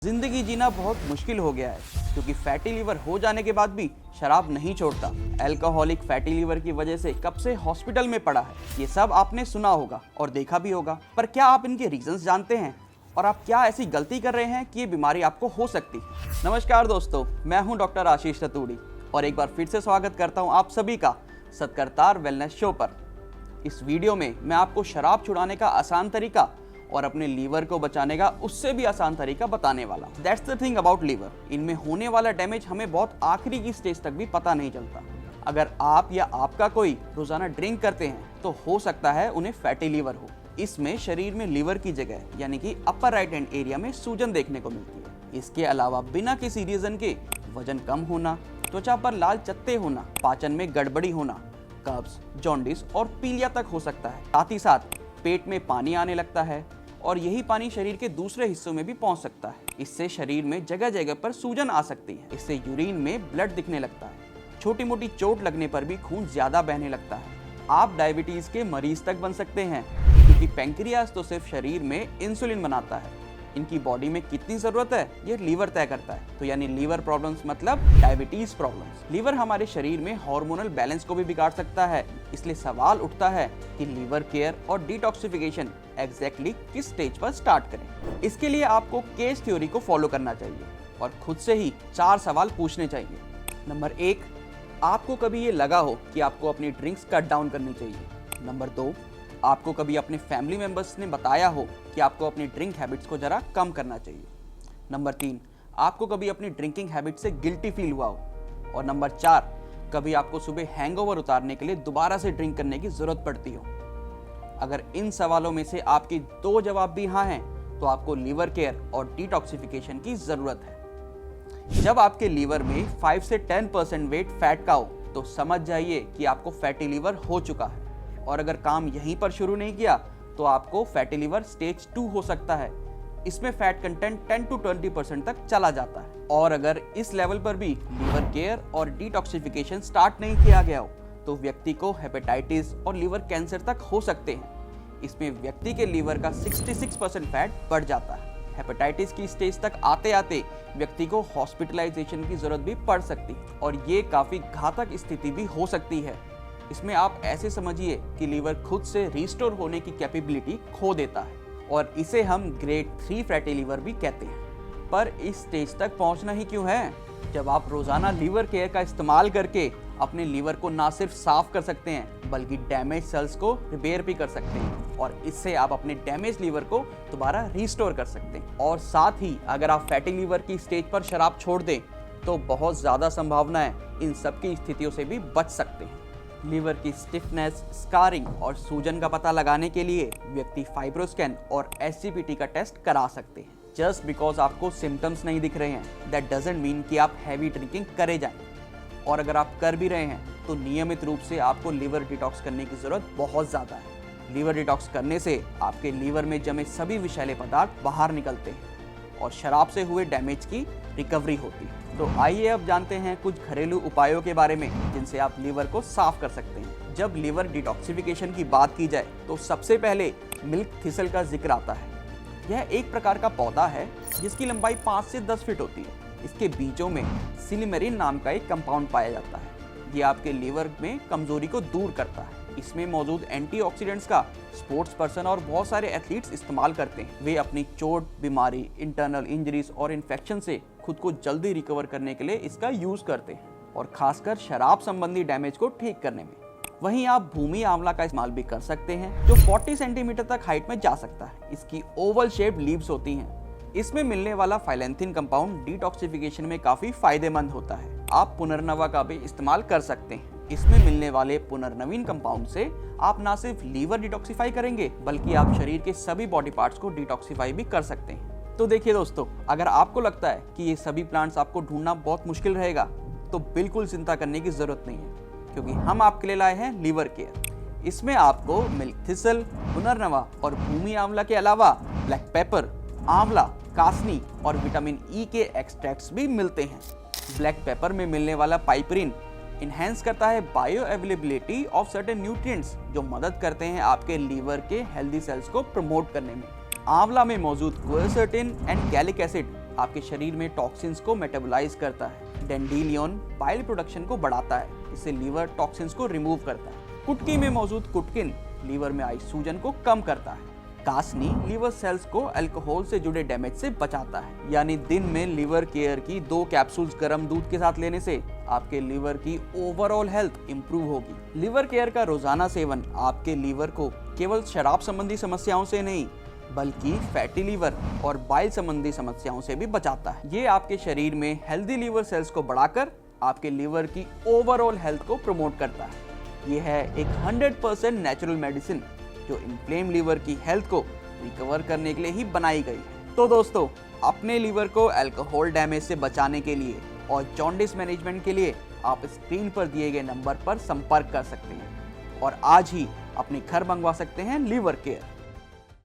जिंदगी जीना बहुत मुश्किल हो गया है क्योंकि फैटी लीवर हो जाने के बाद भी शराब नहीं छोड़ता। अल्कोहलिक फैटी लीवर की वजह से कब से हॉस्पिटल में पड़ा है, ये सब आपने सुना होगा और देखा भी होगा। पर क्या आप इनके रीजंस जानते हैं और आप क्या ऐसी गलती कर रहे हैं कि ये बीमारी आपको हो सकती है? नमस्कार दोस्तों, मैं हूं डॉक्टर आशीष रतूड़ी और एक बार फिर से स्वागत करता हूं आप सभी का सत्करतार वेलनेस शो पर। इस वीडियो में मैं आपको शराब छुड़ाने का आसान तरीका और अपने लीवर को बचाने का उससे भी आसान तरीका बताने वाला। That's the thing about lever, इनमें होने वाला डैमेज हमें बहुत आखिरी की स्टेज तक भी पता नहीं चलता। अगर आप या आपका कोई रोजाना ड्रिंक करते हैं तो हो सकता है उन्हें फैटी लीवर हो। इसमें शरीर में लीवर की जगह यानी कि अपर राइट हैंड एरिया में सूजन देखने को मिलती है। इसके अलावा बिना किसी रीजन के वजन कम होना, त्वचा पर लाल चत्ते होना, पाचन में गड़बड़ी होना, कब्ज, जॉन्डिस और पीलिया तक हो सकता है। साथ ही साथ पेट में पानी आने लगता है और यही पानी शरीर के दूसरे हिस्सों में भी पहुंच सकता है। इससे शरीर में जगह जगह पर सूजन आ सकती है। इससे यूरिन में ब्लड दिखने लगता है। छोटी मोटी चोट लगने पर भी खून ज्यादा बहने लगता है। आप डायबिटीज के मरीज तक बन सकते हैं क्योंकि पैंक्रियाज तो सिर्फ शरीर में इंसुलिन बनाता है। इनकी बॉडी में कितनी जरूरत है ये लीवर तय करता है। तो यानी लीवर प्रॉब्लम्स मतलब डायबिटीज प्रॉब्लम्स। लीवर हमारे शरीर में हार्मोनल बैलेंस को भी बिगाड़ सकता है। इसलिए सवाल उठता है कि लीवर केयर और डिटॉक्सिफिकेशन एग्जैक्टली किस स्टेज पर स्टार्ट करें। इसके लिए आपको केस थ्योरी को फॉलो करना चाहिए और खुद से ही 4 सवाल पूछने चाहिए। नंबर 1, आपको कभी ये लगा हो कि आपको अपनी ड्रिंक्स कट डाउन करनी चाहिए? नंबर 2, आपको कभी अपने फैमिली मेंबर्स ने बताया हो कि आपको अपनी ड्रिंक हैबिट्स को जरा कम करना चाहिए? नंबर 3, आपको कभी अपनी ड्रिंकिंग हैबिट से गिल्टी फील हुआ हो? और नंबर 4, कभी आपको सुबह हैंगओवर उतारने के लिए दोबारा से ड्रिंक करने की जरूरत पड़ती हो? अगर इन सवालों में से आपके 2 जवाब भी हाँ हैं तो आपको लीवर केयर और डिटॉक्सिफिकेशन की जरूरत है। जब आपके लीवर में 5 से 10% वेट फैट का हो तो समझ जाइए कि आपको फैटी लीवर हो चुका है। और अगर काम यहीं पर शुरू नहीं किया तो आपको फैटी लीवर स्टेज 2 हो सकता है। इसमें फैट कंटेंट 10 to 20% तक चला जाता है। और अगर इस लेवल पर भी लीवर केयर और डिटॉक्सिफिकेशन स्टार्ट नहीं किया गया हो तो व्यक्ति को हेपेटाइटिस और लीवर कैंसर तक हो सकते हैं। इसमें व्यक्ति के लीवर का 66% फैट बढ़ जाता है। हेपेटाइटिस की स्टेज तक आते आते व्यक्ति को हॉस्पिटलाइजेशन की जरूरत भी पड़ सकती है और ये काफी घातक स्थिति भी हो सकती है। इसमें आप ऐसे समझिए कि लीवर खुद से रिस्टोर होने की कैपेबिलिटी खो देता है और इसे हम ग्रेड 3 फैटी लीवर भी कहते हैं। पर इस स्टेज तक पहुंचना ही क्यों है जब आप रोजाना लीवर केयर का इस्तेमाल करके अपने लीवर को ना सिर्फ साफ कर सकते हैं बल्कि डैमेज सेल्स को रिपेयर भी कर सकते हैं और इससे आप अपने डैमेज लीवर को दोबारा रिस्टोर कर सकते हैं। और साथ ही अगर आप फैटी लीवर की स्टेज पर शराब छोड़ दें तो बहुत ज्यादा संभावना है इन सब की स्थितियों से भी बच सकते हैं। लीवर की स्टिफनेस, स्कारिंग और सूजन का पता लगाने के लिए व्यक्ति फाइब्रोस्कैन और SGPT का टेस्ट करा सकते हैं। जस्ट बिकॉज आपको सिम्टम्स नहीं दिख रहे हैं दैट डजंट मीन कि आप हैवी ड्रिंकिंग करे जाएं। और अगर आप कर भी रहे हैं तो नियमित रूप से आपको लीवर डिटॉक्स करने की जरूरत बहुत ज़्यादा है। लीवर डिटॉक्स करने से आपके लीवर में जमे सभी विषैले पदार्थ बाहर निकलते हैं और शराब से हुए डैमेज की रिकवरी होती है। तो आइए अब जानते हैं कुछ घरेलू उपायों के बारे में जिनसे आप लीवर को साफ कर सकते हैं। जब लीवर डिटॉक्सिफिकेशन की बात की जाए तो सबसे पहले मिल्क थिसल का जिक्र आता है। यह एक प्रकार का पौधा है जिसकी लंबाई 5 से 10 फीट होती है। इसके बीजों में सिलिमेरिन नाम का एक कंपाउंड पाया जाता है। ये आपके लीवर में कमजोरी को दूर करता है। इसमें मौजूद एंटीऑक्सीडेंट्स का स्पोर्ट्स पर्सन और बहुत सारे एथलीट्स इस्तेमाल करते हैं। वे अपनी चोट, बीमारी, इंटरनल इंजरीज और इन्फेक्शन से खुद को जल्दी रिकवर करने के लिए इसका यूज करते हैं और खासकर शराब संबंधी डैमेज को ठीक करने में। वहीं आप भूमि आंवला का इस्तेमाल भी कर सकते हैं जो 40 सेंटीमीटर तक हाइट में जा सकता है। इसकी ओवल शेप्ड लीव्स होती हैं। इसमें मिलने वाला फाइलेंथिन कंपाउंड डिटॉक्सिफिकेशन में काफी फायदेमंद होता है। आप पुनर्नवा का भी इस्तेमाल कर सकते हैं। इसमें मिलने वाले पुनर्नवीन कंपाउंड से आप ना सिर्फ लीवर डिटॉक्सिफाई करेंगे बल्कि आप शरीर के सभी बॉडी पार्ट्स को डिटॉक्सिफाई भी कर सकते हैं। तो देखिए दोस्तों, अगर आपको लगता है कि ये सभी प्लांट्स आपको ढूंढना बहुत मुश्किल रहेगा तो बिल्कुल चिंता करने की जरूरत नहीं है क्योंकि हम आपके लिए लाए हैं लीवर केयर। इसमें आपको मिल्क थिसल, पुनर्नवा और भूमि आंवला के अलावा ब्लैक पेपर, आंवला, कासनी और विटामिन ई के एक्सट्रैक्ट्स भी मिलते हैं। ब्लैक पेपर में मिलने वाला पाइपरिन इनहेंस करता है bio availability of certain nutrients जो मदद करते हैं आपके लीवर के हेल्दी सेल्स को प्रमोट करने में। आंवला में मौजूद क्वेरसेटिन एंड गैलिक एसिड आपके शरीर में टॉक्सिन्स को मेटाबोलाइज करता है। डेंडिलियन बाइल प्रोडक्शन को बढ़ाता है, इससे लीवर टॉक्सिन्स को रिमूव करता है। कुटकी में मौजूद कुटकिन लीवर में आई सूजन को कम करता है। कासनी लीवर सेल्स को अल्कोहल से जुड़े डैमेज से बचाता है। यानी दिन में लीवर केयर की 2 कैप्सूल्स गर्म दूध के साथ लेने से आपके लीवर की ओवरऑल हेल्थ इंप्रूव होगी। लीवर केयर का रोजाना सेवन आपके लीवर को केवल शराब संबंधी समस्याओं से नहीं बल्कि फैटी लीवर और बाइल संबंधी समस्याओं से भी बचाता है। ये आपके शरीर में हेल्दी लीवर सेल्स को बढ़ाकर आपके लीवर की ओवरऑल हेल्थ को प्रमोट करता है। ये है एक 100% नेचुरल मेडिसिन जो इन्फ्लेम लीवर की हेल्थ को रिकवर करने के लिए ही बनाई गई है। तो दोस्तों, अपने लीवर को अल्कोहल डैमेज से बचाने के लिए और जॉन्डिस मैनेजमेंट के लिए आप स्क्रीन पर दिए गए नंबर पर संपर्क कर सकते हैं और आज ही अपने घर मंगवा सकते हैं लीवर केयर।